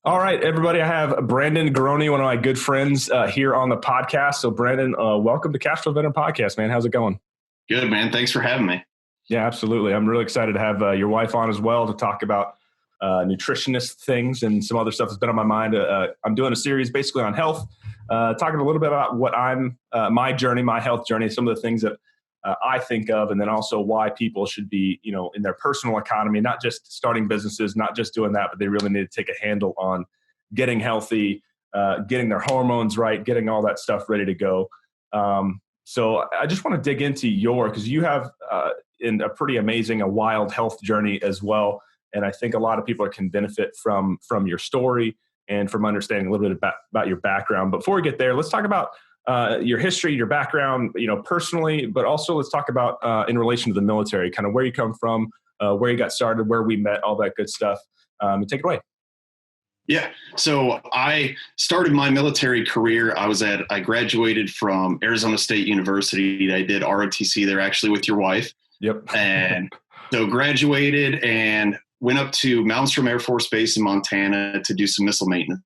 All right, everybody. I have Brandon Grone, one of my good friends here on the podcast. So, Brandon, welcome to Cashflow Veteran Podcast, man. How's it going? Good, man. Thanks for having me. Yeah, absolutely. I'm really excited to have your wife on as well to talk about nutritionist things and some other stuff that's been on my mind. I'm doing a series basically on health, talking a little bit about what my journey, my health journey, some of the things that I think of, and then also why people should be, in their personal economy, not just starting businesses, not just doing that, but they really need to take a handle on getting healthy, getting their hormones right, getting all that stuff ready to go. So I just want to dig into because you have in a pretty amazing, a wild health journey as well. And I think a lot of people can benefit from your story and from understanding a little bit about your background. But before we get there, let's talk about your history, your background, personally, but also let's talk about in relation to the military, kind of where you come from, where you got started, where we met, all that good stuff. Take it away. Yeah. So I started my military career. I graduated from Arizona State University. I did ROTC there actually with your wife. Yep. And so graduated and went up to Malmstrom Air Force Base in Montana to do some missile maintenance,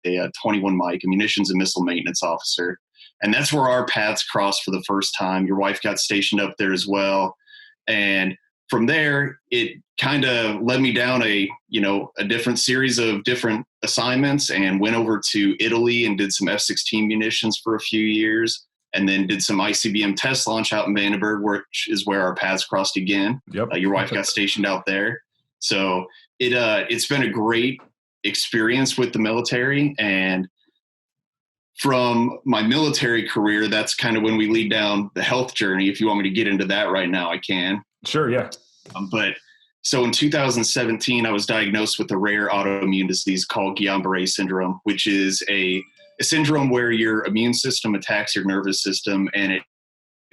a 21 Mike, a munitions and missile maintenance officer. And that's where our paths crossed for the first time. Your wife got stationed up there as well. And from there, it kind of led me down a different series of different assignments and went over to Italy and did some F-16 munitions for a few years. And then did some ICBM test launch out in Vandenberg, which is where our paths crossed again. Yep. Your wife got stationed out there. So it's been a great experience with the military. And from my military career, that's kind of when we lead down the health journey. If you want me to get into that right now, I can. Sure, yeah. But so in 2017, I was diagnosed with a rare autoimmune disease called Guillian-Barre Syndrome, which is a syndrome where your immune system attacks your nervous system and it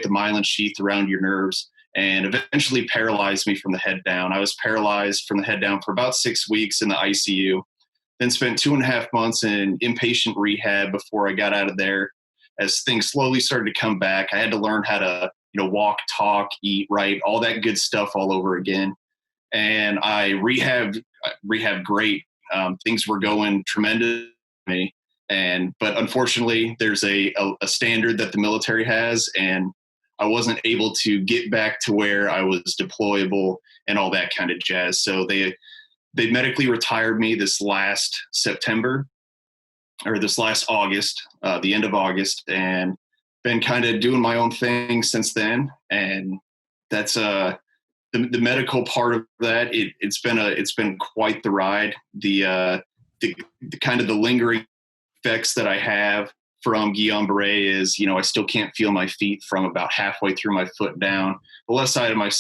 the myelin sheath around your nerves and eventually paralyzed me from the head down. I was paralyzed from the head down for about 6 weeks in the ICU, then spent 2.5 months in inpatient rehab before I got out of there. As things slowly started to come back, I had to learn how to, walk, talk, eat right, all that good stuff all over again. And I rehabbed great. Things were going tremendous for me. But unfortunately, there's a standard that the military has, and I wasn't able to get back to where I was deployable and all that kind of jazz. So they medically retired me this last September, or this last August, the end of August, and been kind of doing my own thing since then. And that's the medical part of that. It's been quite the ride. The kind of the lingering effects that I have from Guillain-Barre is, I still can't feel my feet from about halfway through my foot down. The left side of my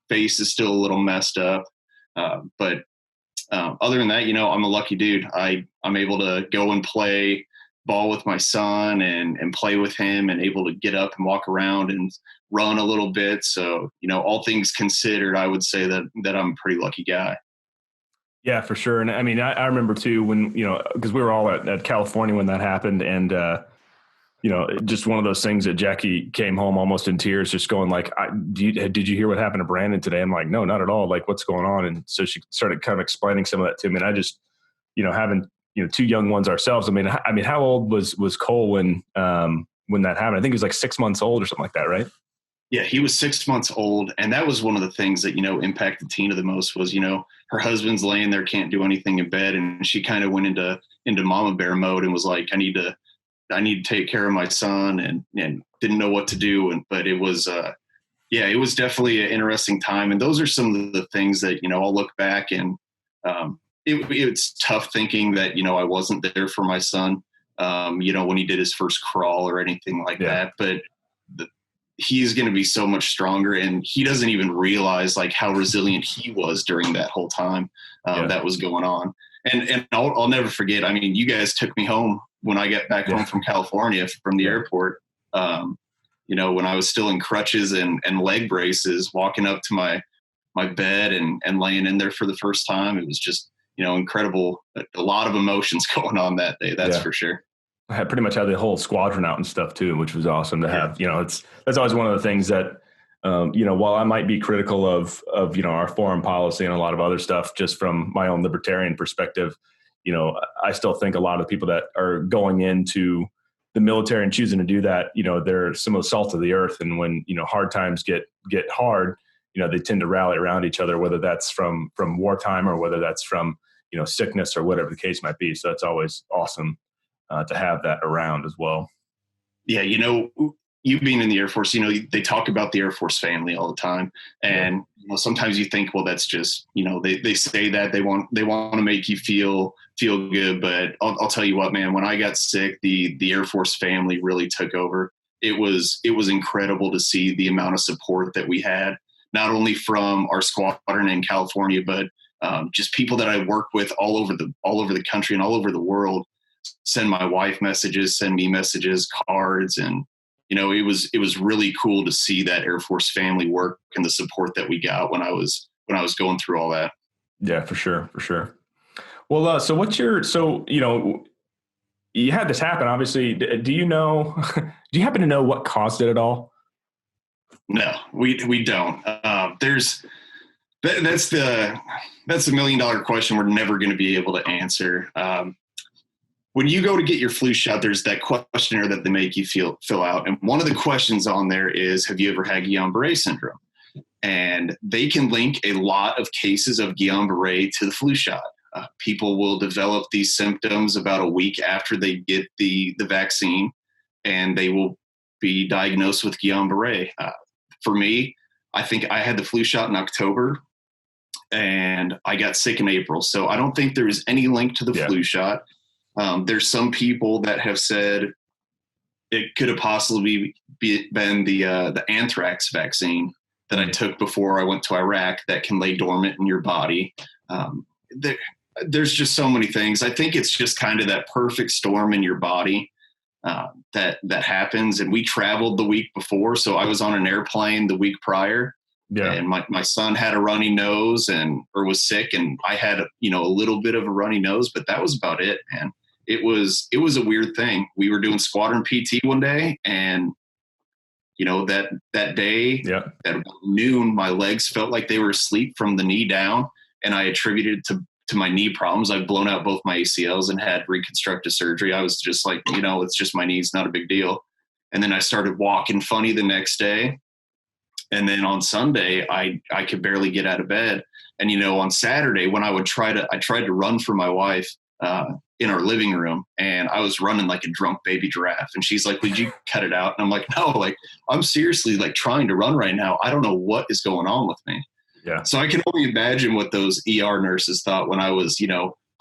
face is still a little messed up. But other than that, I'm a lucky dude. I'm able to go and play ball with my son and play with him and able to get up and walk around and run a little bit. So, all things considered, I would say that I'm a pretty lucky guy. Yeah, for sure. And I mean, I remember too when, because we were all at California when that happened. And, just one of those things that Jackie came home almost in tears, just going like, did you hear what happened to Brandon today? I'm like, no, not at all. Like, what's going on? And so she started kind of explaining some of that to me. And I just, having, 2 young ones ourselves. I mean, how old was Cole when that happened? I think he was like 6 months old or something like that, right? Yeah, he was 6 months old. And that was one of the things that, impacted Tina the most was, her husband's laying there, can't do anything in bed. And she kind of went into mama bear mode and was like, I need to take care of my son and didn't know what to do. But it was, it was definitely an interesting time. And those are some of the things that, I'll look back and it's tough thinking that, I wasn't there for my son, when he did his first crawl or anything like that. But he's going to be so much stronger, and he doesn't even realize like how resilient he was during that whole time that was going on. And I'll never forget. I mean, you guys took me home when I got back home from California from the airport. When I was still in crutches and leg braces, walking up to my bed and laying in there for the first time. It was just, incredible. A lot of emotions going on that day. That's for sure. I pretty much had the whole squadron out and stuff too, which was awesome to have. That's always one of the things that, while I might be critical of our foreign policy and a lot of other stuff, just from my own libertarian perspective, I still think a lot of the people that are going into the military and choosing to do that, they're some of the salt of the earth. And when, hard times get hard, they tend to rally around each other, whether that's from wartime or whether that's from, sickness or whatever the case might be. So it's always awesome to have that around as well. Yeah. You being in the Air Force, they talk about the Air Force family all the time. And sometimes you think, well, that's just, they say that they want to make you feel good. But I'll tell you what, man, when I got sick, the Air Force family really took over. It was incredible to see the amount of support that we had, not only from our squadron in California, but just people that I work with all over the country and all over the world. Send my wife messages, send me messages, cards, and it was really cool to see that Air Force family work and the support that we got when I was going through all that. Yeah, for sure. Well, so you had this happen, obviously. Do you happen to know what caused it at all? No, we don't. That's the $1 million question we're never going to be able to answer. When you go to get your flu shot, there's that questionnaire that they make you fill out. And one of the questions on there is, have you ever had Guillain-Barre Syndrome? And they can link a lot of cases of Guillain-Barre to the flu shot. People will develop these symptoms about a week after they get the vaccine, and they will be diagnosed with Guillain-Barre. For me, I think I had the flu shot in October, and I got sick in April. So I don't think there is any link to the flu shot. There's some people that have said it could have possibly been the anthrax vaccine that I took before I went to Iraq that can lay dormant in your body. There's just so many things. I think it's just kind of that perfect storm in your body that happens. And we traveled the week before, so I was on an airplane the week prior. Yeah. And my son had a runny nose or was sick, and I had a little bit of a runny nose, but that was about it, man. It was a weird thing. We were doing squadron PT one day, and that day at noon, my legs felt like they were asleep from the knee down, and I attributed it to my knee problems. I've blown out both my ACLs and had reconstructive surgery. I was just like, it's just my knees, not a big deal. And then I started walking funny the next day. And then on Sunday, I could barely get out of bed. And, on Saturday when I tried to run for my wife in our living room, and I was running like a drunk baby giraffe. And she's like, would you cut it out? And I'm like, no, I'm seriously trying to run right now. I don't know what is going on with me. Yeah. So I can only imagine what those ER nurses thought when I was,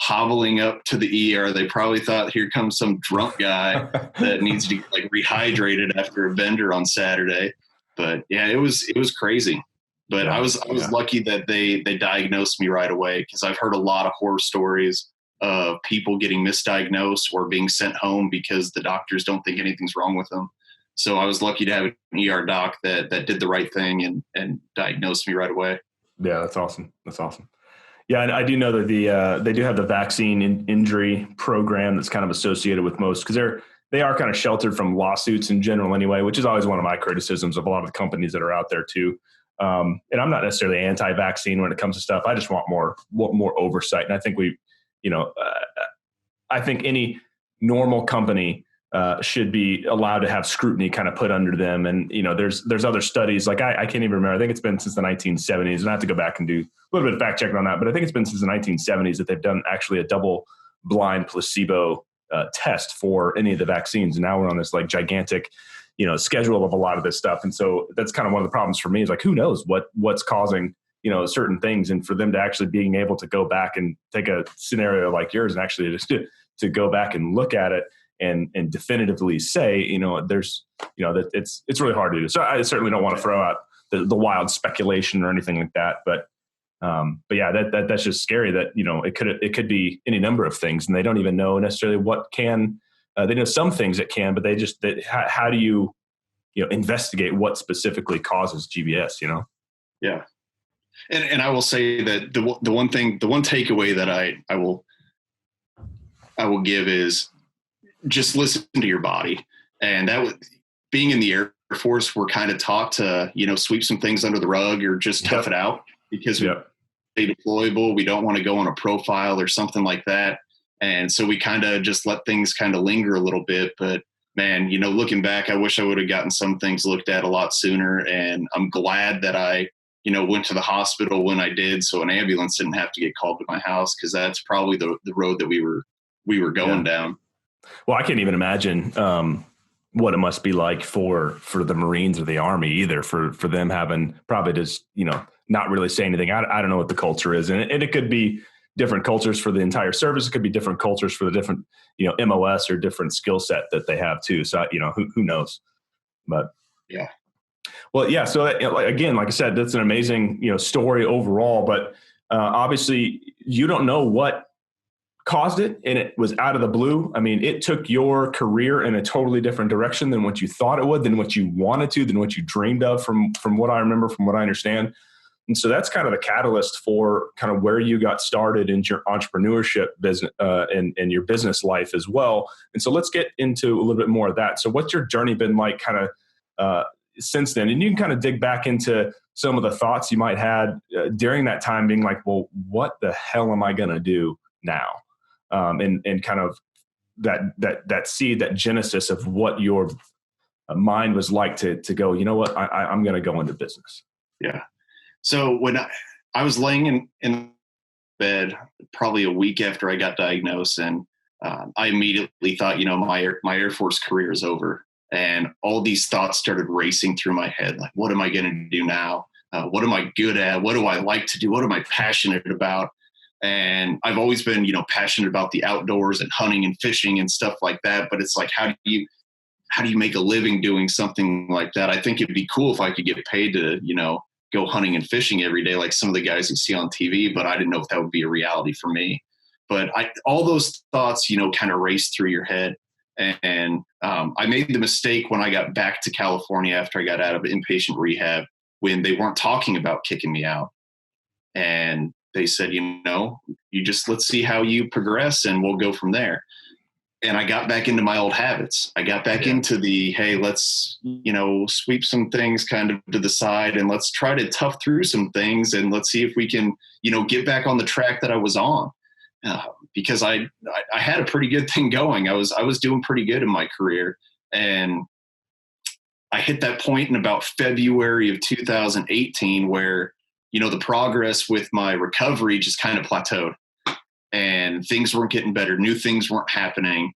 hobbling up to the ER. They probably thought, here comes some drunk guy that needs to get rehydrated after a bender on Saturday. But yeah, it was crazy. But I was lucky that they diagnosed me right away, because I've heard a lot of horror stories of people getting misdiagnosed or being sent home because the doctors don't think anything's wrong with them. So I was lucky to have an ER doc that did the right thing and diagnosed me right away. Yeah, that's awesome. Yeah, and I do know that they do have the vaccine injury program that's kind of associated with most, because they are kind of sheltered from lawsuits in general anyway, which is always one of my criticisms of a lot of the companies that are out there too. And I'm not necessarily anti-vaccine when it comes to stuff. I just want more oversight. And I think I think any normal company should be allowed to have scrutiny kind of put under them. And, there's other studies, I can't even remember. I think it's been since the 1970s, and I have to go back and do a little bit of fact checking on that, but I think it's been since the 1970s that they've done actually a double blind placebo test for any of the vaccines. And now we're on this gigantic, schedule of a lot of this stuff. And so that's kind of one of the problems for me is who knows what's causing, certain things. And for them to actually being able to go back and take a scenario like yours and actually just to go back and look at it and definitively say, there's, that it's really hard to do. So I certainly don't want to throw out the wild speculation or anything like that. But yeah, that's just scary that, it could be any number of things, and they don't even know necessarily what can, they know some things that can, but how do you investigate what specifically causes GBS, Yeah. And I will say that the one takeaway that I will give is just listen to your body. And being in the Air Force, we're kind of taught to, sweep some things under the rug or just tough it out because we're deployable. We don't want to go on a profile or something like that. And so we kind of just let things kind of linger a little bit. But man, looking back, I wish I would have gotten some things looked at a lot sooner. And I'm glad that I, went to the hospital when I did, so an ambulance didn't have to get called to my house, because that's probably the road that we were going down. Well, I can't even imagine what it must be like for the Marines or the Army either, for them having probably just, not really say anything. I don't know what the culture is. And it could be different cultures for the entire service. It could be different cultures for the different, MOS or different skill set that they have too. So, who knows? But yeah. Well, yeah. So again, like I said, that's an amazing, story overall, but obviously you don't know what caused it, and it was out of the blue. I mean, it took your career in a totally different direction than what you thought it would, than what you wanted to, than what you dreamed of, from what I remember, from what I understand. And so that's kind of the catalyst for kind of where you got started in your entrepreneurship business and your business life as well. And so let's get into a little bit more of that. So what's your journey been like kind of since then? And you can kind of dig back into some of the thoughts you might had during that time, being like, well, what the hell am I going to do now? And kind of that seed, that genesis of what your mind was like to go, you know what, I'm going to go into business. Yeah. So when I was laying in bed, probably a week after I got diagnosed, and I immediately thought, my Air Force career is over. And all these thoughts started racing through my head. Like, what am I going to do now? What am I good at? What do I like to do? What am I passionate about? And I've always been, passionate about the outdoors and hunting and fishing and stuff like that. But it's like, how do you make a living doing something like that? I think it'd be cool if I could get paid to, go hunting and fishing every day, like some of the guys you see on TV, but I didn't know if that would be a reality for me. But all those thoughts, kind of raced through your head. And I made the mistake when I got back to California after I got out of inpatient rehab, when they weren't talking about kicking me out. And they said, let's see how you progress and we'll go from there. And I got back into my old habits. I got back into the, hey, let's, sweep some things kind of to the side, and let's try to tough through some things, and let's see if we can, get back on the track that I was on. Because I had a pretty good thing going. I was doing pretty good in my career. And I hit that point in about February of 2018 where, the progress with my recovery just kind of plateaued, and things weren't getting better. New things weren't happening.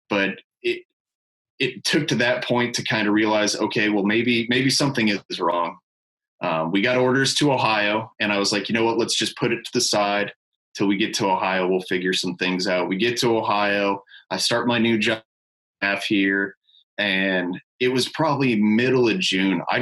But it took to that point to kind of realize, okay, well, maybe something is wrong. We got orders to Ohio, and I was like, you know what, let's just put it to the side till we get to Ohio. We'll figure some things out. We get to Ohio. I start my new job here, and it was probably middle of June. I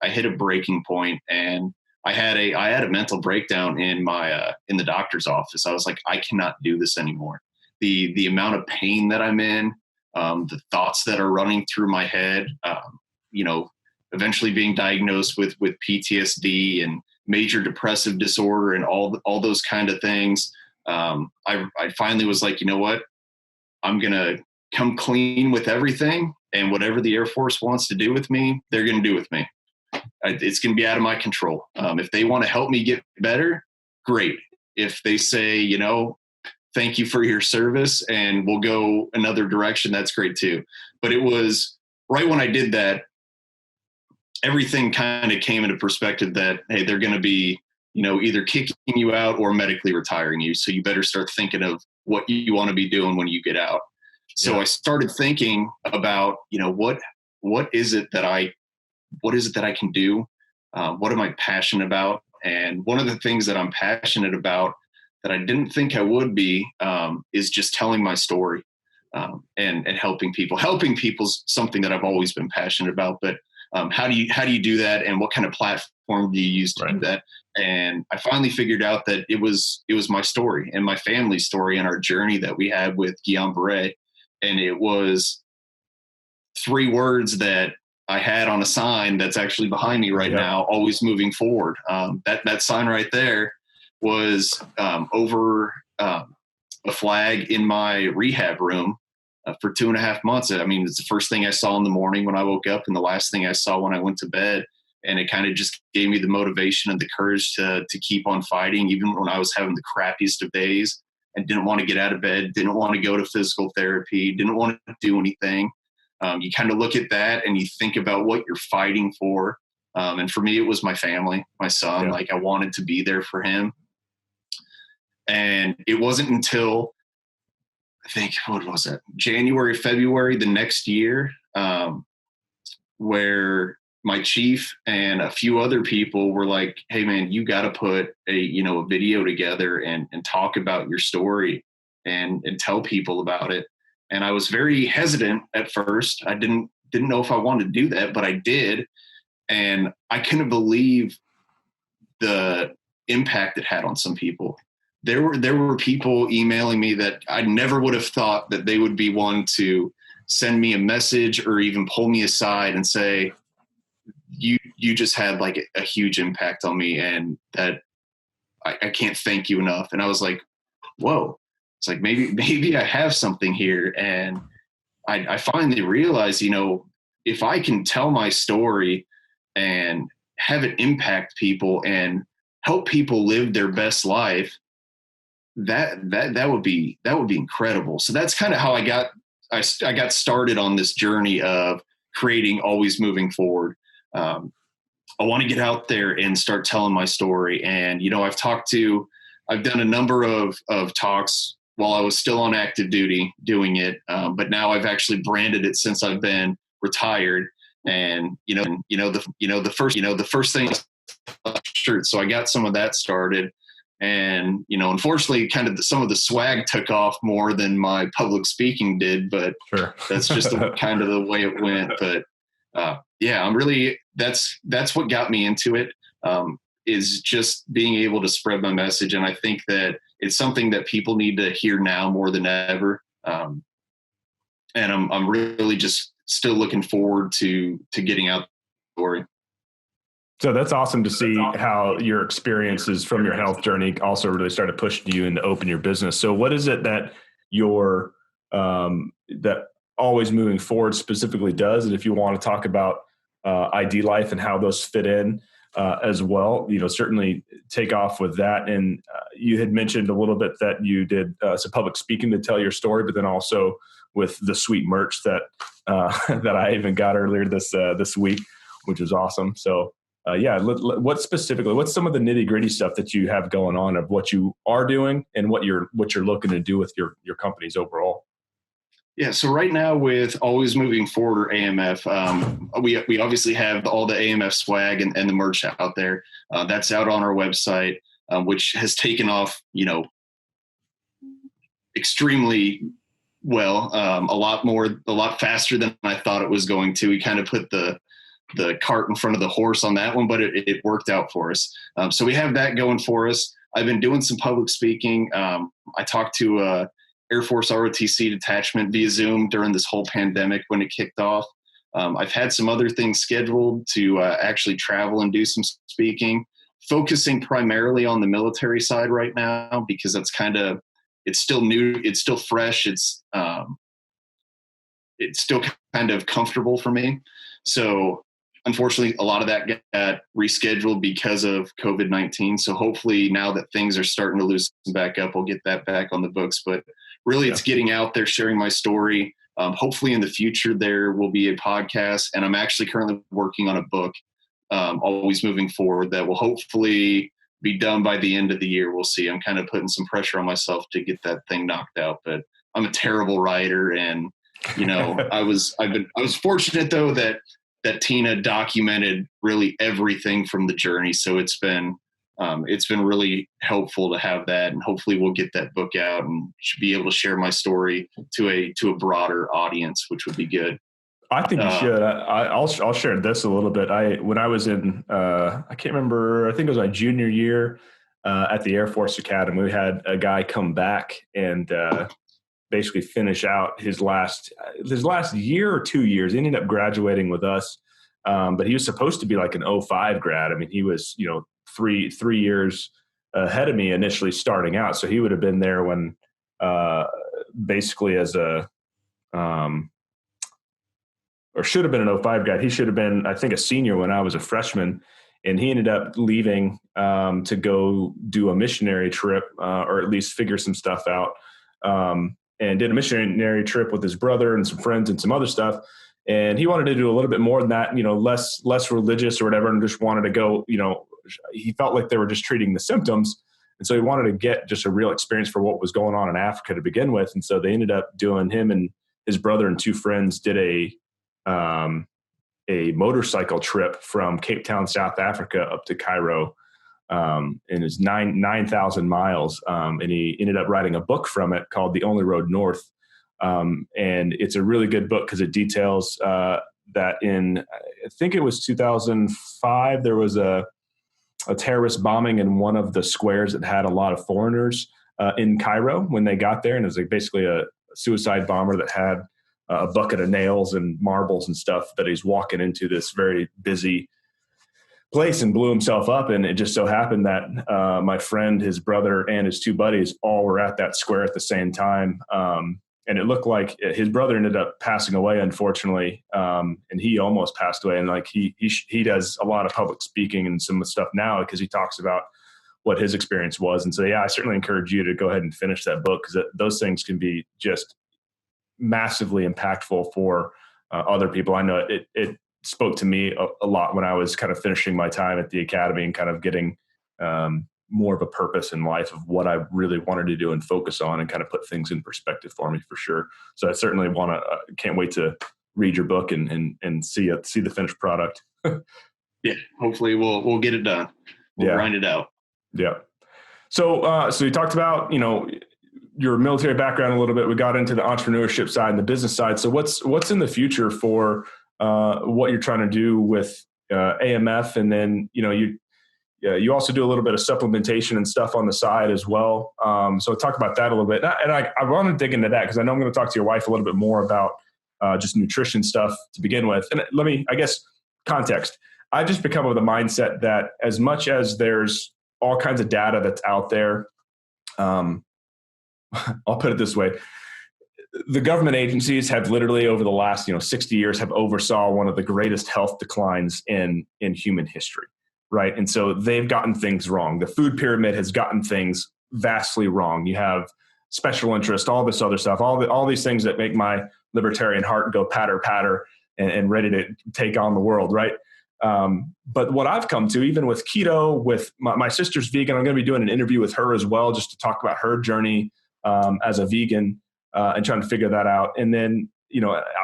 hit a breaking point, and I had a mental breakdown in the doctor's office. I was like, I cannot do this anymore. The amount of pain that I'm in, the thoughts that are running through my head, eventually being diagnosed with PTSD and major depressive disorder and all those kind of things. I finally was like, you know what, I'm going to come clean with everything, and whatever the Air Force wants to do with me, they're going to do with me. It's going to be out of my control. If they want to help me get better, great. If they say, thank you for your service and we'll go another direction, that's great too. But it was right when I did that, everything kind of came into perspective that, hey, they're going to be, either kicking you out or medically retiring you. So you better start thinking of what you want to be doing when you get out. So I started thinking about, what is it that I can do? What am I passionate about? And one of the things that I'm passionate about that I didn't think I would be is just telling my story and helping people. Helping people's something that I've always been passionate about. But how do you do that? And what kind of platform do you use to do that? And I finally figured out that it was my story and my family's story and our journey that we had with Guillian-Barre. And it was 3 words that I had on a sign that's actually behind me right now, always moving forward. That sign right there was over a flag in my rehab room for 2.5 months. I mean, it's the first thing I saw in the morning when I woke up and the last thing I saw when I went to bed. And it kind of just gave me the motivation and the courage to keep on fighting, even when I was having the crappiest of days. and didn't want to get out of bed, didn't want to go to physical therapy, didn't want to do anything. You kind of look at that and you think about what you're fighting for. And for me, it was my family, my son. Like, I wanted to be there for him. And it wasn't until, I think, what was it? January, February, the next year, where my chief and a few other people were like, hey man, you got to put a video together and talk about your story and tell people about it. And I was very hesitant at first. I didn't know if I wanted to do that, but I did. And I couldn't believe the impact it had on some people. There were people emailing me that I never would have thought that they would be one to send me a message or even pull me aside and say, you just had like a huge impact on me, and that I can't thank you enough. And I was like, whoa, it's like, maybe I have something here. And I finally realized, if I can tell my story and have it impact people and help people live their best life, that would be incredible. So that's kind of how I got started on this journey of creating Always Moving Forward. I want to get out there and start telling my story. And, I've done a number of talks while I was still on active duty doing it. But now I've actually branded it since I've been retired. And, the first thing is shirt. So I got some of that started. And, unfortunately, kind of some of the swag took off more than my public speaking did, but sure. That's just kind of the way it went. But I'm really, that's what got me into it, is just being able to spread my message. And I think that it's something that people need to hear now more than ever. And I'm really just still looking forward to getting out the story. So that's awesome to see how your experiences from your health journey also really started pushing you and to open your business. So what is it that your that Always Moving Forward specifically does? And if you want to talk about IDLife and how those fit in as well, certainly take off with that. And you had mentioned a little bit that you did some public speaking to tell your story, but then also with the sweet merch that that I even got earlier this week, which is awesome. So what's some of the nitty gritty stuff that you have going on of what you are doing and what you're looking to do with your companies overall? Yeah. So right now with Always Moving Forward, or AMF, we obviously have all the AMF swag and the merch out there. That's out on our website, which has taken off, extremely well, a lot faster than I thought it was going to. We kind of put the cart in front of the horse on that one, but it worked out for us. So we have that going for us. I've been doing some public speaking. I talked to Air Force ROTC detachment via Zoom during this whole pandemic when it kicked off. I've had some other things scheduled to actually travel and do some speaking, focusing primarily on the military side right now, because that's it's still new. It's still fresh. It's still kind of comfortable for me. So unfortunately, a lot of that got rescheduled because of COVID-19. So hopefully now that things are starting to loosen back up, we'll get that back on the books. But really, it's getting out there, sharing my story. Hopefully in the future, there will be a podcast. And I'm actually currently working on a book, Always Moving Forward, that will hopefully be done by the end of the year. We'll see. I'm kind of putting some pressure on myself to get that thing knocked out. But I'm a terrible writer. And, I was fortunate, though, that Tina documented really everything from the journey. So it's been really helpful to have that, and hopefully we'll get that book out and should be able to share my story to a broader audience, which would be good. I think you should. I'll share this a little bit. When I was in, I can't remember, I think it was my junior year at the Air Force Academy, we had a guy come back and basically finish out his last year or 2 years. He ended up graduating with us, but he was supposed to be like an 05 grad. I mean, he was, three years ahead of me initially starting out. So he would have been there when basically as a or should have been an 05 grad. He should have been, I think, a senior when I was a freshman. And he ended up leaving to go do a missionary trip, or at least figure some stuff out. And did a missionary trip with his brother and some friends and some other stuff. And he wanted to do a little bit more than that, less religious or whatever, and just wanted to go, he felt like they were just treating the symptoms. And so he wanted to get just a real experience for what was going on in Africa to begin with. And so they ended up doing, him and his brother and two friends did a motorcycle trip from Cape Town, South Africa up to Cairo. And it's 9,000 miles. And he ended up writing a book from it called The Only Road North. And it's a really good book because it details that in, I think it was 2005, there was a terrorist bombing in one of the squares that had a lot of foreigners in Cairo when they got there. And it was basically a suicide bomber that had a bucket of nails and marbles and stuff that he's walking into this very busy place and blew himself up. And it just so happened that my friend, his brother, and his two buddies all were at that square at the same time. And it looked like his brother ended up passing away, unfortunately. And he almost passed away. And like he does a lot of public speaking and some stuff now because he talks about what his experience was. And so, yeah, I certainly encourage you to go ahead and finish that book because those things can be just massively impactful for other people. I know it spoke to me a lot when I was kind of finishing my time at the academy and kind of getting more of a purpose in life of what I really wanted to do and focus on and kind of put things in perspective for me for sure. So I certainly can't wait to read your book and see the finished product. Yeah. Hopefully we'll get it done. We'll grind it out. Yeah. So you talked about, your military background a little bit. We got into the entrepreneurship side and the business side. So what's in the future for what you're trying to do with AMF? And then, you also do a little bit of supplementation and stuff on the side as well. So talk about that a little bit. And I want to dig into that because I know I'm going to talk to your wife a little bit more about just nutrition stuff to begin with. And let me, context. I've just become of the mindset that as much as there's all kinds of data that's out there, I'll put it this way. The government agencies have literally over the last 60 years have oversaw one of the greatest health declines in human history. Right. And so they've gotten things wrong. The food pyramid has gotten things vastly wrong. You have special interest, all this other stuff, all these things that make my libertarian heart go patter, patter and ready to take on the world. Right. But what I've come to, even with keto, with my sister's vegan, I'm going to be doing an interview with her as well, just to talk about her journey as a vegan and trying to figure that out. And then,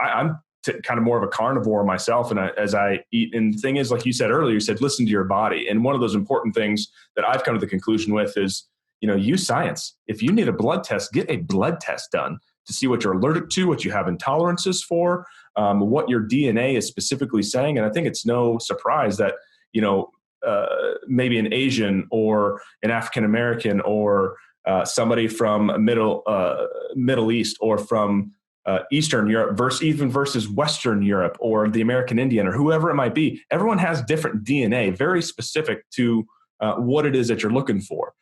I'm kind of more of a carnivore myself. And as I eat, and the thing is, like you said earlier, you said, listen to your body. And one of those important things that I've come to the conclusion with is, use science. If you need a blood test, get a blood test done to see what you're allergic to, what you have intolerances for, what your DNA is specifically saying. And I think it's no surprise that, maybe an Asian or an African-American or somebody from Middle East or from Eastern Europe versus Western Europe or the American Indian or whoever it might be. Everyone has different DNA, very specific to what it is that you're looking for.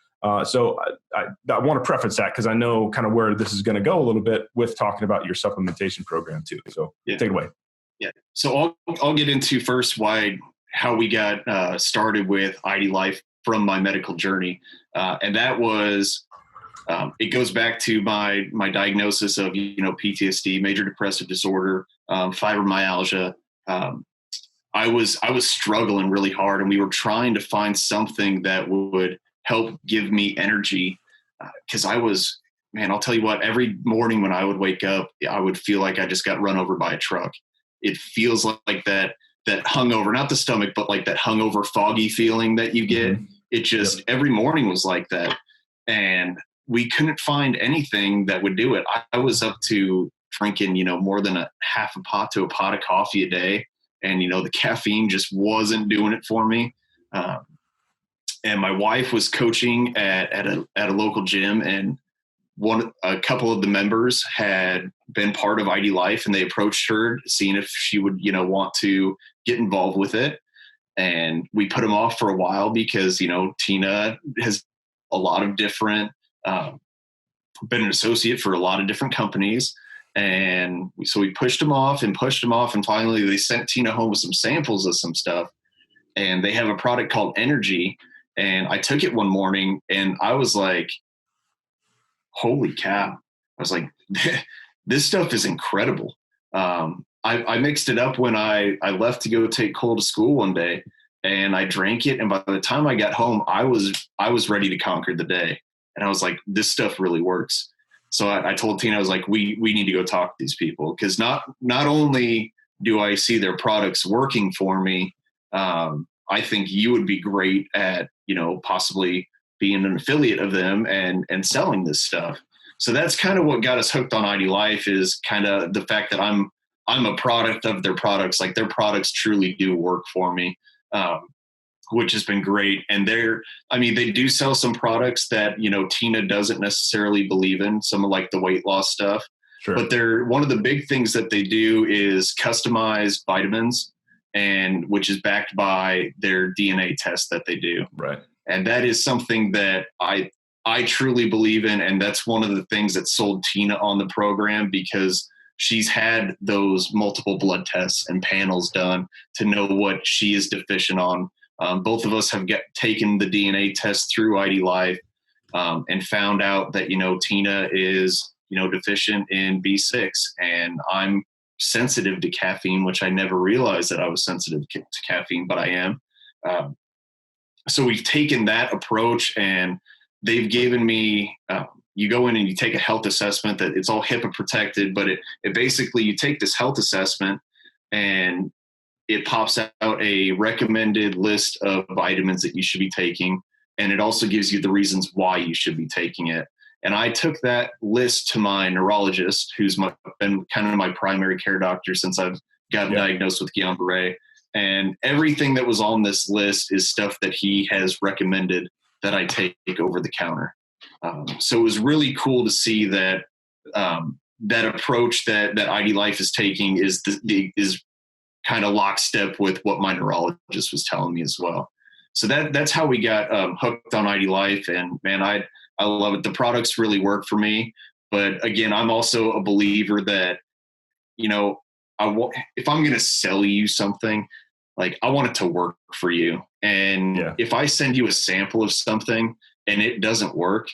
So I want to preface that because I know kind of where this is going to go a little bit with talking about your supplementation program too. So take it away. Yeah. So I'll get into first how we got started with IDLife from my medical journey. And that was, it goes back to my diagnosis of, PTSD, major depressive disorder, fibromyalgia. I was struggling really hard and we were trying to find something that would help give me energy. Cause I'll tell you what, every morning when I would wake up, I would feel like I just got run over by a truck. It feels like that hungover, not the stomach, but like that hungover foggy feeling that you get. Mm-hmm. It just, every morning was like that. And we couldn't find anything that would do it. I was up to drinking, more than a half a pot to a pot of coffee a day. And, the caffeine just wasn't doing it for me. And my wife was coaching at a local gym, and a couple of the members had been part of IDLife, and they approached her, seeing if she would, want to get involved with it. And we put them off for a while because, Tina has a lot of different, been an associate for a lot of different companies. And so we pushed them off. And finally they sent Tina home with some samples of some stuff. And they have a product called Energy. And I took it one morning and I was like, holy cow. I was like, this stuff is incredible. I mixed it up when I left to go take Cole to school one day, and I drank it. And by the time I got home, I was ready to conquer the day. And I was like, this stuff really works. So I told Tina, I was like, we need to go talk to these people, because not only do I see their products working for me, I think you would be great at, possibly being an affiliate of them and selling this stuff. So that's kind of what got us hooked on IDLife, is kind of the fact that I'm a product of their products. Like, their products truly do work for me, which has been great. And they do sell some products that, Tina doesn't necessarily believe in, some of like the weight loss stuff. Sure. But one of the big things that they do is customized vitamins, and which is backed by their DNA test that they do. Right. And that is something that I truly believe in. And that's one of the things that sold Tina on the program, because she's had those multiple blood tests and panels done to know what she is deficient on. Both of us have taken the DNA test through IDLife, and found out that, Tina is, deficient in B6, and I'm sensitive to caffeine, which I never realized that I was sensitive to caffeine, but I am. So we've taken that approach, and they've given me, you go in and you take a health assessment that it's all HIPAA protected, but it basically, you take this health assessment and it pops out a recommended list of vitamins that you should be taking. And it also gives you the reasons why you should be taking it. And I took that list to my neurologist, who's been kind of my primary care doctor since I've gotten diagnosed with Guillain-Barre. And everything that was on this list is stuff that he has recommended that I take over the counter. So it was really cool to see that that approach that IDLife is taking is kind of lockstep with what my neurologist was telling me as well. So that's how we got hooked on IDLife. And man, I love it. The products really work for me. But again, I'm also a believer that, if I'm going to sell you something, like, I want it to work for you. And if I send you a sample of something and it doesn't work,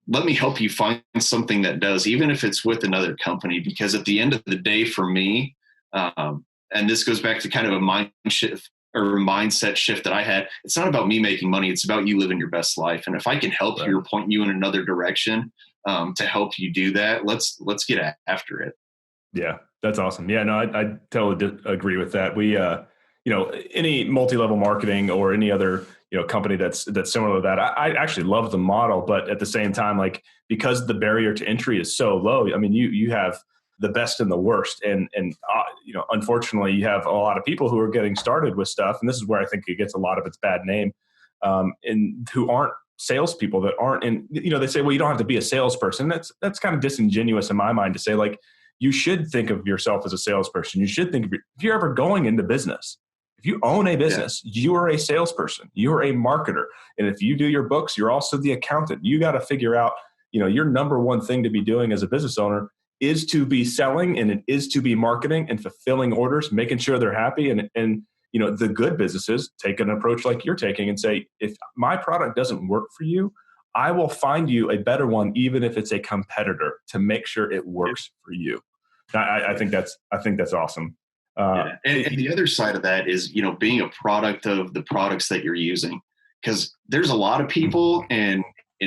let me help you find something that does, even if it's with another company. Because at the end of the day, for me, and this goes back to kind of a mindset shift that I had, it's not about me making money. It's about you living your best life. And if I can help you or point you in another direction to help you do that, let's get after it. Yeah, that's awesome. Yeah, no, I totally agree with that. We, any multi-level marketing or any other, company that's similar to that, I actually love the model, but at the same time, like, because the barrier to entry is so low, I mean, you have the best and the worst. And unfortunately, you have a lot of people who are getting started with stuff. And this is where I think it gets a lot of its bad name, and who aren't salespeople, that aren't in, they say, well, you don't have to be a salesperson. That's kind of disingenuous in my mind to say, like, you should think of yourself as a salesperson. You should think if you're ever going into business, if you own a business, you are a salesperson, you're a marketer. And if you do your books, you're also the accountant. You got to figure out, your number one thing to be doing as a business owner is to be selling, and it is to be marketing and fulfilling orders, making sure they're happy. And the good businesses take an approach like you're taking and say, if my product doesn't work for you, I will find you a better one, even if it's a competitor, to make sure it works for you. I think that's awesome. And the other side of that is, being a product of the products that you're using, because there's a lot of people in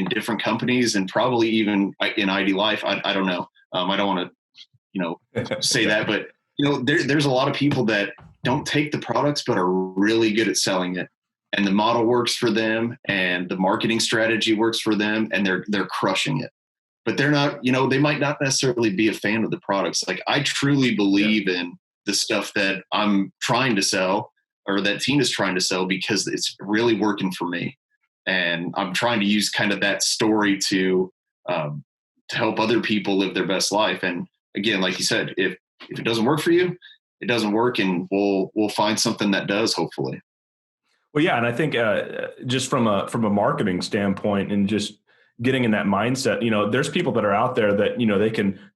different companies, and probably even in IDLife. I don't know. I don't want to, say that, but there's a lot of people that don't take the products, but are really good at selling it. And the model works for them, and the marketing strategy works for them, and they're crushing it. But they're not, they might not necessarily be a fan of the products. Like, I truly believe in the stuff that I'm trying to sell, or that Tina's trying to sell, because it's really working for me. And I'm trying to use kind of that story to help other people live their best life. And again, like you said, if it doesn't work for you, it doesn't work, and we'll find something that does, hopefully. Well, yeah. And I think just from a marketing standpoint, and just getting in that mindset, there's people that are out there that,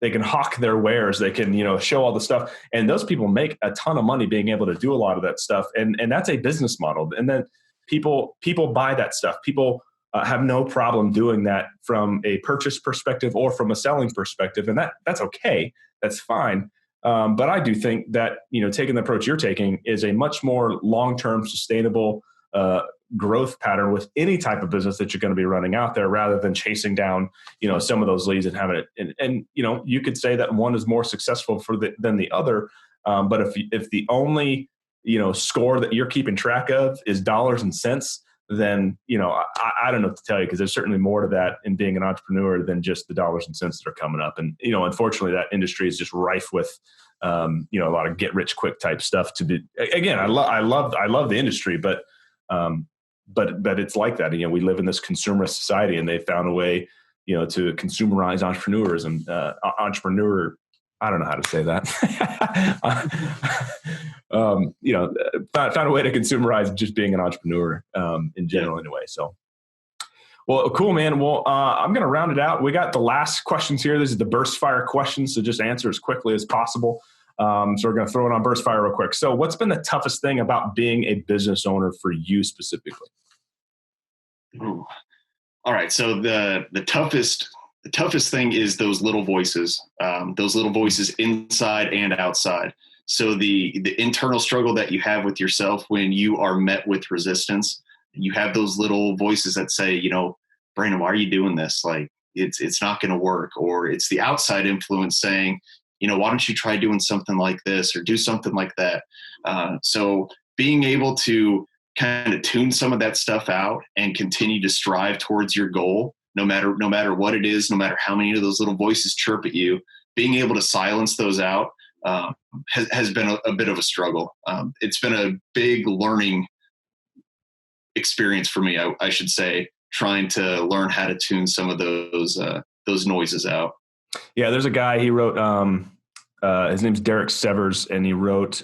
they can hawk their wares, they can, show all the stuff. And those people make a ton of money being able to do a lot of that stuff. And that's a business model. And then, people buy that stuff. People have no problem doing that from a purchase perspective or from a selling perspective. And that's okay. That's fine. But I do think that, taking the approach you're taking is a much more long-term sustainable growth pattern with any type of business that you're going to be running out there, rather than chasing down, some of those leads and having it. And you could say that one is more successful than the other. But if the only, score that you're keeping track of is dollars and cents, then, I don't know what to tell you, because there's certainly more to that in being an entrepreneur than just the dollars and cents that are coming up. And, unfortunately, that industry is just rife with, a lot of get rich quick type stuff to be. Again, I love the industry, but it's like that. We live in this consumerist society, and they've found a way, to consumerize entrepreneurs and entrepreneur. I don't know how to say that. Found a way to consumerize just being an entrepreneur in general, anyway. So, well, cool, man. Well, I'm going to round it out. We got the last questions here. This is the burst fire questions, so just answer as quickly as possible. So we're going to throw it on burst fire real quick. So, what's been the toughest thing about being a business owner for you specifically? Ooh. All right. So the toughest thing is those little voices inside and outside. So the internal struggle that you have with yourself when you are met with resistance, you have those little voices that say, Brandon, why are you doing this? Like it's not going to work. Or it's the outside influence saying, why don't you try doing something like this or do something like that? So being able to kind of tune some of that stuff out and continue to strive towards your goal, no matter what it is, no matter how many of those little voices chirp at you, being able to silence those out has been a bit of a struggle. It's been a big learning experience for me, I should say, trying to learn how to tune some of those noises out. Yeah, there's a guy, he wrote, his name's Derek Severs, and he wrote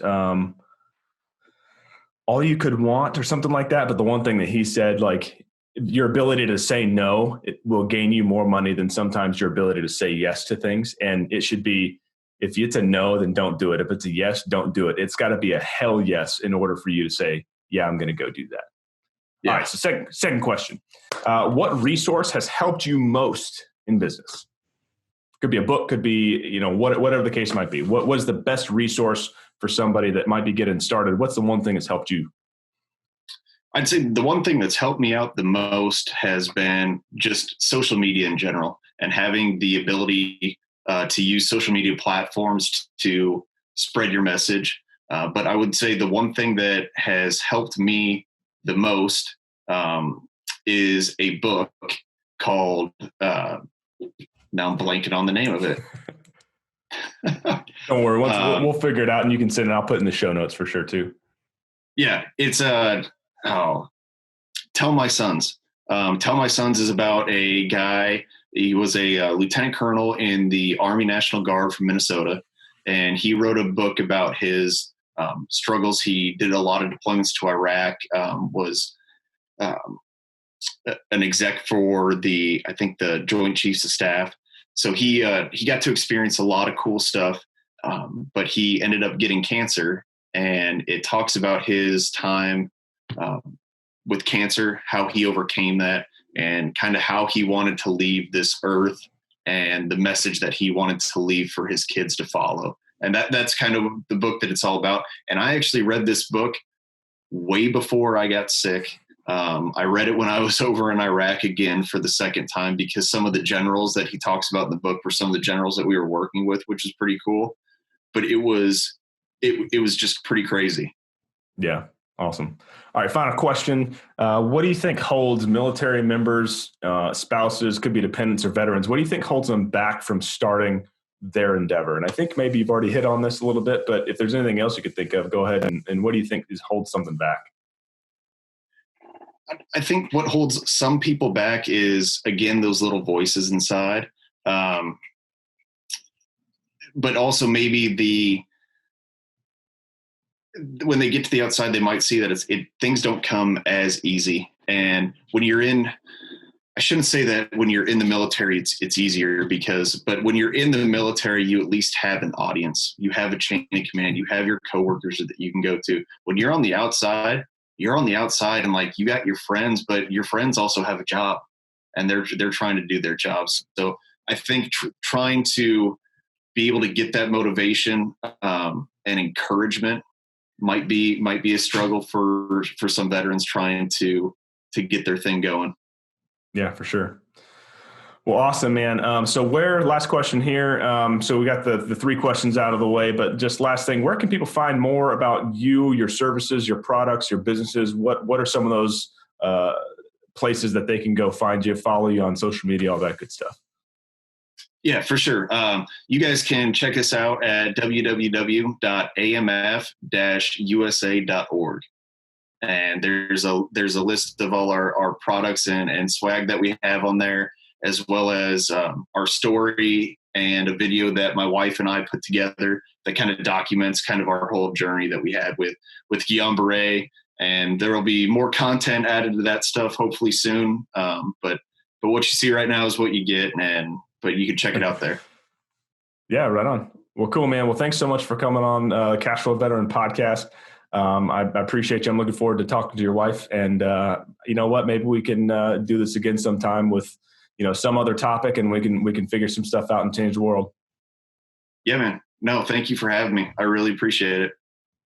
All You Could Want or something like that. But the one thing that he said, like, your ability to say no, it will gain you more money than sometimes your ability to say yes to things. And it should be, if it's a no, then don't do it. If it's a yes, don't do it. It's got to be a hell yes in order for you to say, yeah, I'm going to go do that. Yeah. All right. So second question, what resource has helped you most in business? Could be a book, could be, whatever the case might be. What is the best resource for somebody that might be getting started? What's the one thing that's helped you? I'd say the one thing that's helped me out the most has been just social media in general, and having the ability to use social media platforms to spread your message. But I would say the one thing that has helped me the most is a book called, now I'm blanking on the name of it. Don't worry. We'll figure it out, and you can send it. I'll put it in the show notes for sure too. Yeah, it's Tell My Sons. Tell My Sons is about a guy. He was a lieutenant colonel in the Army National Guard from Minnesota, and he wrote a book about his struggles. He did a lot of deployments to Iraq, was an exec for the Joint Chiefs of Staff. So he got to experience a lot of cool stuff, but he ended up getting cancer, and it talks about his time with cancer, how he overcame that, and kind of how he wanted to leave this earth and the message that he wanted to leave for his kids to follow. And that's kind of the book that it's all about. And I actually read this book way before I got sick. I read it when I was over in Iraq again for the second time, because some of the generals that he talks about in the book were some of the generals that we were working with, which is pretty cool. But it was just pretty crazy. Yeah. Awesome. All right. Final question. What do you think holds military members, spouses, could be dependents or veterans? What do you think holds them back from starting their endeavor? And I think maybe you've already hit on this a little bit, but if there's anything else you could think of, go ahead. And what do you think holds something back? I think what holds some people back is, again, those little voices inside. But also maybe when they get to the outside, they might see that things don't come as easy. And when you're in, I shouldn't say that when you're in the military, it's easier, but when you're in the military, you at least have an audience. You have a chain of command. You have your coworkers that you can go to. When you're on the outside, you're on the outside and like you got your friends, but your friends also have a job and they're trying to do their jobs. So I think trying to be able to get that motivation and encouragement might be a struggle for some veterans trying to get their thing going. Yeah, for sure. Well, awesome, man. So last question here. So we got the three questions out of the way, but just last thing, where can people find more about you, your services, your products, your businesses? What are some of those places that they can go find you, follow you on social media, all that good stuff? Yeah, for sure. You guys can check us out at www.amf-usa.org. And there's a list of all our products and swag that we have on there, as well as our story and a video that my wife and I put together that kind of documents kind of our whole journey that we had with Guillian-Barre. And there will be more content added to that stuff hopefully soon. But what you see right now is what you get, but you can check it out there. Yeah, right on. Well, cool, man. Well, thanks so much for coming on Cash Flow Veteran Podcast. I appreciate you. I'm looking forward to talking to your wife. And you know what? Maybe we can do this again sometime with some other topic, and we can figure some stuff out and change the world. Yeah, man. No, thank you for having me. I really appreciate it.